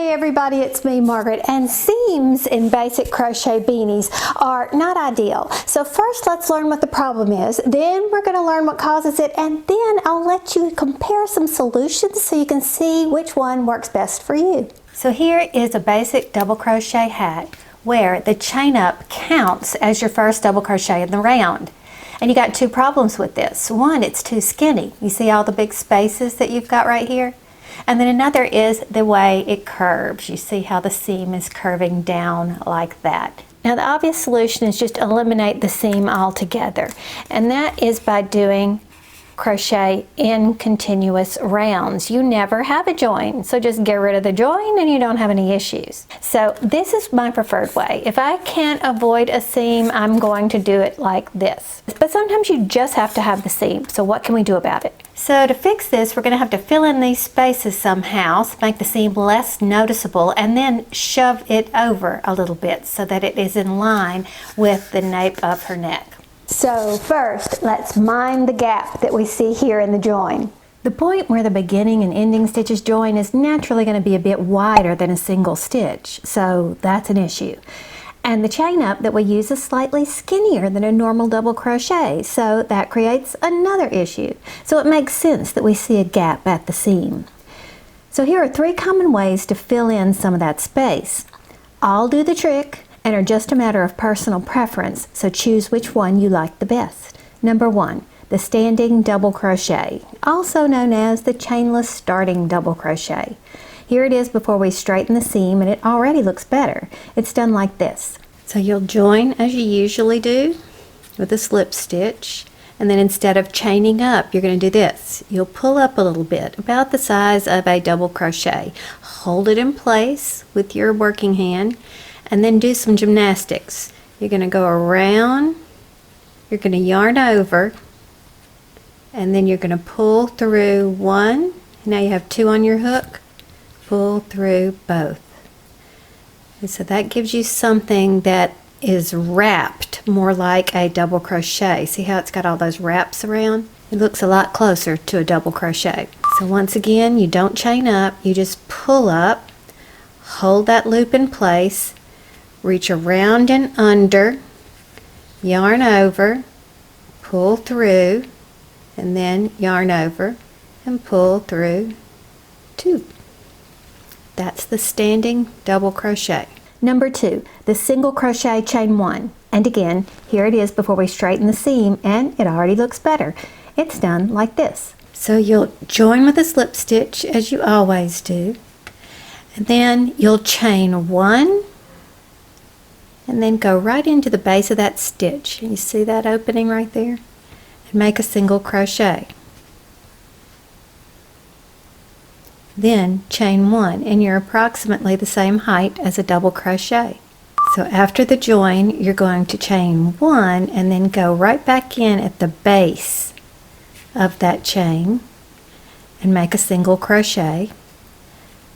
Hey everybody, it's me, Margaret, and seams in basic crochet beanies are not ideal. So first let's learn what the problem is, then we're going to learn what causes it, and then I'll let you compare some solutions so you can see which one works best for you. So here is a basic double crochet hat where the chain up counts as your first double crochet in the round. And you got two problems with this. One, it's too skinny. You see all the big spaces that you've got right here? And then another is the way it curves. You see how the seam is curving down like that. Now the obvious solution is just eliminate the seam altogether. And that is by doing crochet in continuous rounds. You never have a join, so just get rid of the join and you don't have any issues. So this is my preferred way. If I can't avoid a seam, I'm going to do it like this. But sometimes you just have to have the seam, so what can we do about it? So to fix this, we're going to have to fill in these spaces somehow to make the seam less noticeable, and then shove it over a little bit so that it is in line with the nape of her neck. So first, let's mind the gap that we see here in the join. The point where the beginning and ending stitches join is naturally going to be a bit wider than a single stitch, so that's an issue. And the chain up that we use is slightly skinnier than a normal double crochet, so that creates another issue. So it makes sense that we see a gap at the seam. So here are three common ways to fill in some of that space. All do the trick and are just a matter of personal preference, so choose which one you like the best. Number one, the standing double crochet, also known as the chainless starting double crochet. Here it is before we straighten the seam, and it already looks better. It's done like this. So you'll join as you usually do with a slip stitch, and then instead of chaining up, you're going to do this. You'll pull up a little bit, about the size of a double crochet. Hold it in place with your working hand, and then do some gymnastics. You're going to go around, you're going to yarn over, and then you're going to pull through one. Now you have two on your hook. Pull through both. And so that gives you something that is wrapped more like a double crochet. See how it's got all those wraps around? It looks a lot closer to a double crochet. So once again, you don't chain up, you just pull up, hold that loop in place, reach around and under, yarn over, pull through, and then yarn over and pull through two. That's the standing double crochet. Number two, the single crochet chain one. And again, here it is before we straighten the seam, and it already looks better. It's done like this. So you'll join with a slip stitch as you always do, and then you'll chain one, and then go right into the base of that stitch. You see that opening right there? And make a single crochet. Then chain one, and you're approximately the same height as a double crochet. So after the join, you're going to chain one and then go right back in at the base of that chain and make a single crochet,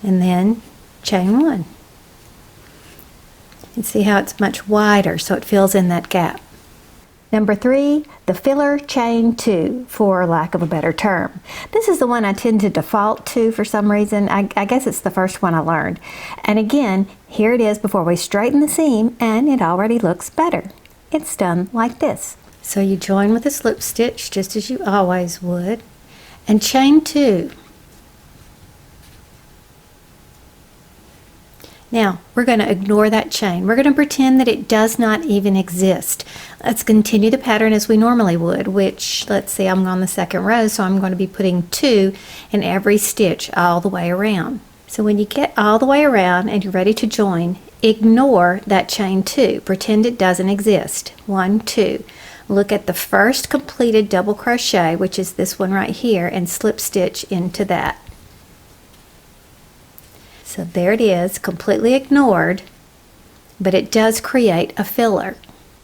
and then chain one. And see how it's much wider, so it fills in that gap. Number three, the filler chain two, for lack of a better term. This is the one I tend to default to for some reason. I guess it's the first one I learned. And again, here it is before we straighten the seam, and it already looks better. It's done like this. So you join with a slip stitch just as you always would, and chain two. Now, we're going to ignore that chain. We're going to pretend that it does not even exist. Let's continue the pattern as we normally would, which, let's see, I'm on the second row, so I'm going to be putting two in every stitch all the way around. So when you get all the way around and you're ready to join, ignore that chain two. Pretend it doesn't exist. One, two. Look at the first completed double crochet, which is this one right here, and slip stitch into that. So there it is, completely ignored, but it does create a filler.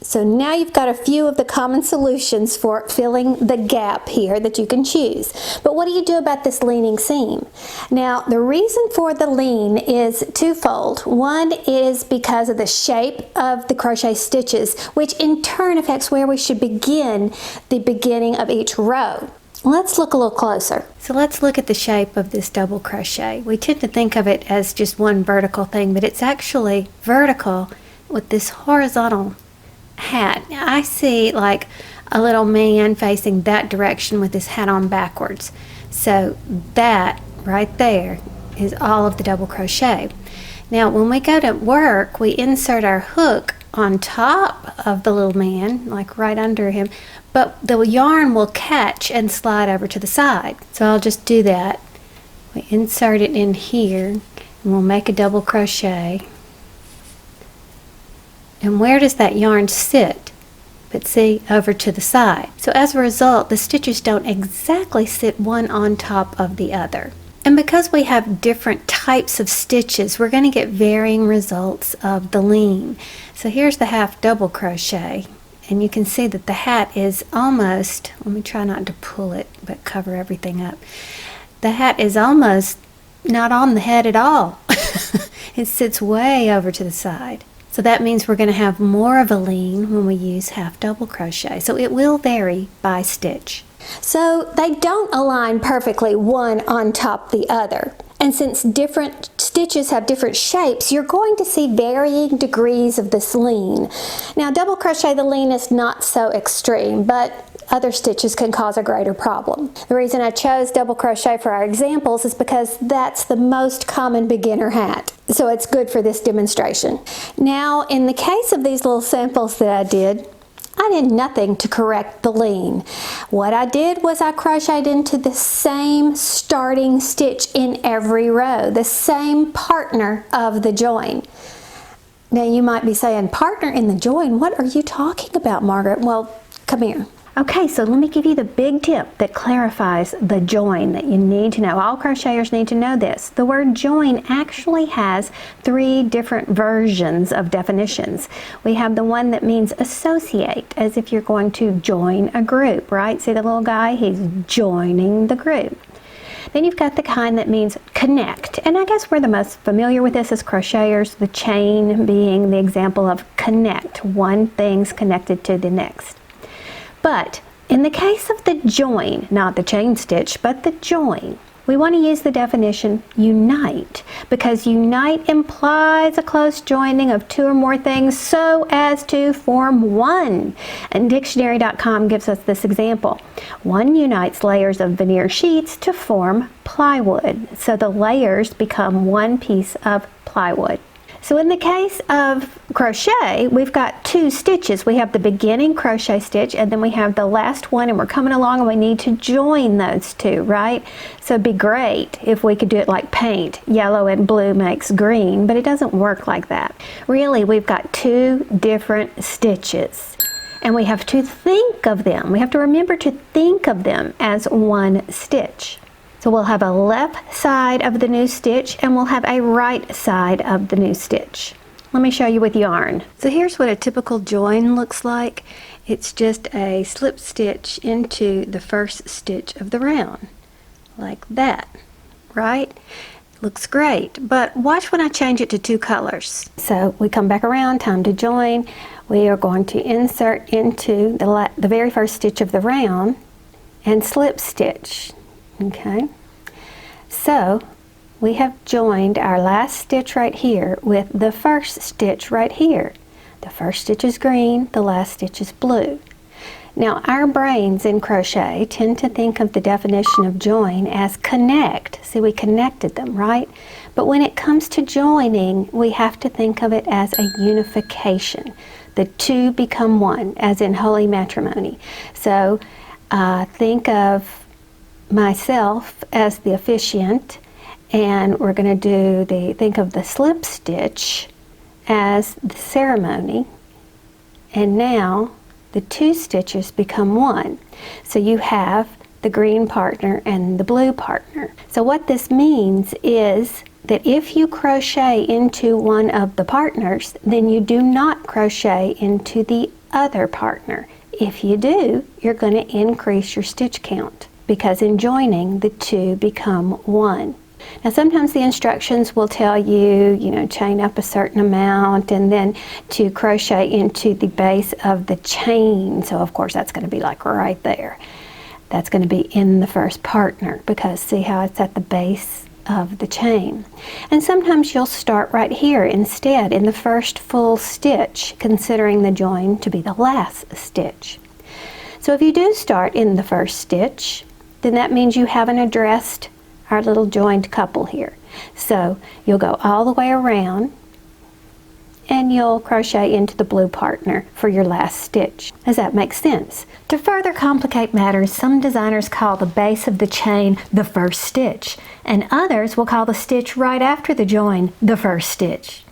So now you've got a few of the common solutions for filling the gap here that you can choose. But what do you do about this leaning seam? Now, the reason for the lean is twofold. One is because of the shape of the crochet stitches, which in turn affects where we should begin the beginning of each row. Let's look a little closer. So let's look at the shape of this double crochet. We tend to think of it as just one vertical thing, but it's actually vertical with this horizontal hat. Now I see like a little man facing that direction with his hat on backwards. So that right there is all of the double crochet. Now when we go to work, we insert our hook on top of the little man, like right under him, but the yarn will catch and slide over to the side. So I'll just do that. We insert it in here and we'll make a double crochet. And where does that yarn sit? But see, over to the side. So as a result, the stitches don't exactly sit one on top of the other. And because we have different types of stitches, we're going to get varying results of the lean. So here's the half double crochet, and you can see that the hat is almost, let me try not to pull it but cover everything up. The hat is almost not on the head at all. It sits way over to the side. So that means we're going to have more of a lean when we use half double crochet. So it will vary by stitch. So they don't align perfectly one on top the other. And since different stitches have different shapes, you're going to see varying degrees of this lean. Now double crochet, the lean is not so extreme, but other stitches can cause a greater problem. The reason I chose double crochet for our examples is because that's the most common beginner hat. So it's good for this demonstration. Now in the case of these little samples that I did nothing to correct the lean. What I did was I crocheted into the same starting stitch in every row, the same partner of the join. Now you might be saying, partner in the join? What are you talking about, Margaret? Well, come here. Okay, so let me give you the big tip that clarifies the join that you need to know. All crocheters need to know this. The word join actually has 3 different versions of definitions. We have the one that means associate, as if you're going to join a group, right? See the little guy? He's joining the group. Then you've got the kind that means connect, and I guess we're the most familiar with this as crocheters, the chain being the example of connect. One thing's connected to the next. But in the case of the join, not the chain stitch, but the join, we want to use the definition unite, because unite implies a close joining of 2 or more things so as to form one. And dictionary.com gives us this example. One unites layers of veneer sheets to form plywood. So the layers become one piece of plywood. So in the case of crochet, we've got 2 stitches. We have the beginning crochet stitch, and then we have the last one, and we're coming along and we need to join those 2, right? So it'd be great if we could do it like paint. Yellow and blue makes green, but it doesn't work like that. Really, we've got 2 different stitches, and we have to think of them. We have to remember to think of them as one stitch. So we'll have a left side of the new stitch and we'll have a right side of the new stitch. Let me show you with yarn. So here's what a typical join looks like. It's just a slip stitch into the first stitch of the round, like that, right? Looks great, but watch when I change it to 2 colors. So we come back around, time to join. We are going to insert into the very first stitch of the round and slip stitch. Okay, so we have joined our last stitch right here with the first stitch right here. The first stitch is green, the last stitch is blue. Now our brains in crochet tend to think of the definition of join as connect. See, we connected them, right? But when it comes to joining, we have to think of it as a unification. The 2 become one, as in holy matrimony. So think of myself as the officiant, and we're going to think of the slip stitch as the ceremony, and now the 2 stitches become one. So you have the green partner and the blue partner. So what this means is that if you crochet into one of the partners, then you do not crochet into the other partner. If you do, you're going to increase your stitch count, because in joining, the 2 become one. Now sometimes the instructions will tell you, chain up a certain amount and then to crochet into the base of the chain. So of course that's going to be like right there. That's going to be in the first partner because see how it's at the base of the chain. And sometimes you'll start right here instead in the first full stitch, considering the join to be the last stitch. So if you do start in the first stitch, then that means you haven't addressed our little joined couple here. So you'll go all the way around and you'll crochet into the blue partner for your last stitch. Does that make sense? To further complicate matters, some designers call the base of the chain the first stitch, and others will call the stitch right after the join the first stitch.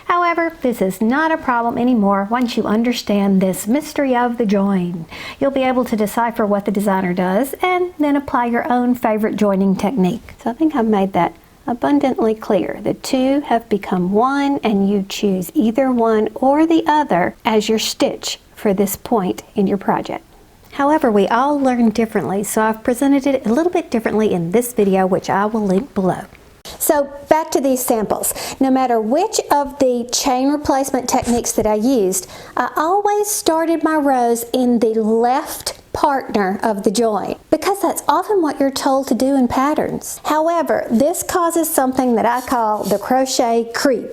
However, this is not a problem anymore once you understand this mystery of the join. You'll be able to decipher what the designer does and then apply your own favorite joining technique. So I think I've made that abundantly clear. The two have become one and you choose either one or the other as your stitch for this point in your project. However, we all learn differently, so I've presented it a little bit differently in this video, which I will link below. So back to these samples. No matter which of the chain replacement techniques that I used, I always started my rows in the left partner of the join because that's often what you're told to do in patterns. However, this causes something that I call the crochet creep.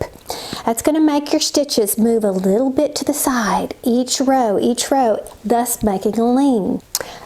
That's going to make your stitches move a little bit to the side, each row, thus making a lean.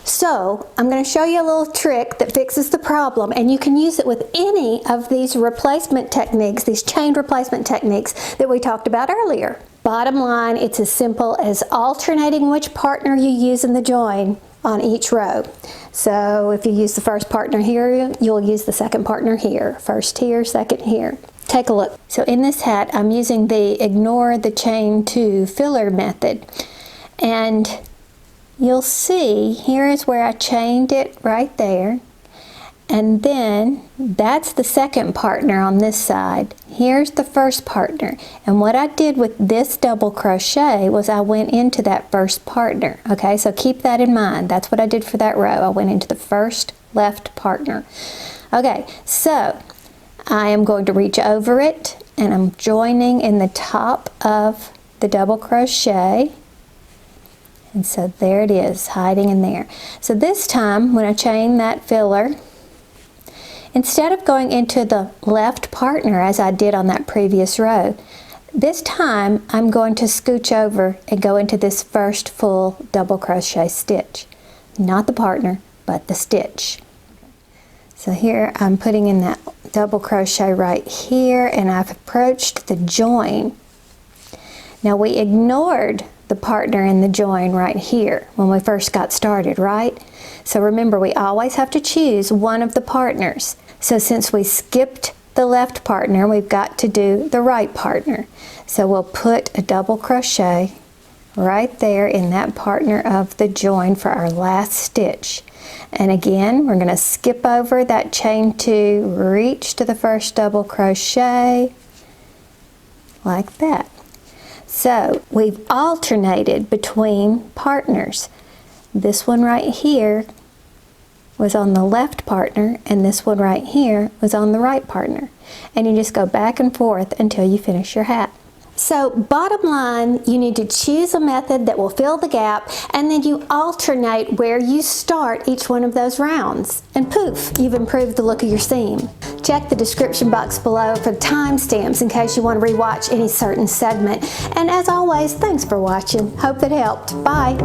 So I'm going to show you a little trick that fixes the problem, and you can use it with any of these replacement techniques, these chain replacement techniques that we talked about earlier. Bottom line, it's as simple as alternating which partner you use in the join on each row. So if you use the first partner here, you'll use the second partner here. First here, second here. Take a look. So in this hat, I'm using the ignore the chain to filler method. And you'll see here is where I chained it right there. And then that's the second partner on this side. Here's the first partner. And what I did with this double crochet was I went into that first partner. Okay, so keep that in mind. That's what I did for that row. I went into the first left partner. Okay, so I am going to reach over it and I'm joining in the top of the double crochet. And so there it is, hiding in there. So this time when I chain that filler, instead of going into the left partner as I did on that previous row, this time I'm going to scooch over and go into this first full double crochet stitch. Not the partner, but the stitch. So here I'm putting in that double crochet right here and I've approached the join. Now we ignored the partner in the join right here when we first got started, right? So remember, we always have to choose one of the partners. So since we skipped the left partner, we've got to do the right partner. So we'll put a double crochet right there in that partner of the join for our last stitch. And again, we're going to skip over that chain 2, reach to the first double crochet like that. So we've alternated between partners. This one right here was on the left partner and this one right here was on the right partner. And you just go back and forth until you finish your hat. So bottom line, you need to choose a method that will fill the gap and then you alternate where you start each one of those rounds. And poof, you've improved the look of your seam. Check the description box below for timestamps in case you want to rewatch any certain segment. And as always, thanks for watching. Hope it helped. Bye.